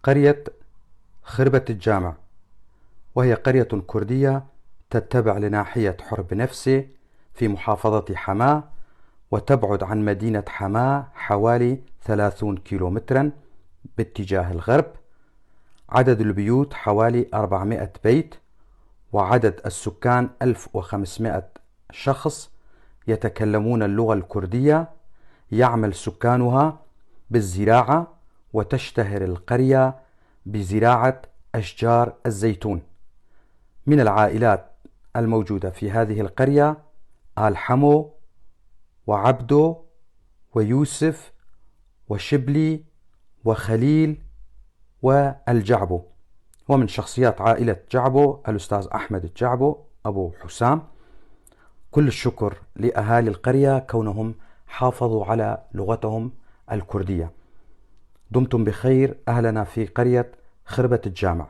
قرية خربة الجامع، وهي قرية كردية تتبع لناحية حرب نفسه في محافظة حماة، وتبعد عن مدينة حماة حوالي 30 كيلومترا باتجاه الغرب. عدد البيوت حوالي 400 بيت، وعدد السكان 1500 شخص يتكلمون اللغة الكردية. يعمل سكانها بالزراعة، وتشتهر القرية بزراعة أشجار الزيتون. من العائلات الموجودة في هذه القرية آل حمو وعبدو ويوسف وشبلي وخليل والجعبو. ومن شخصيات عائلة جعبو الأستاذ أحمد الجعبو أبو حسام. كل الشكر لأهالي القرية كونهم حافظوا على لغتهم الكردية. دمتم بخير. أهلنا في قرية خربة الجامع.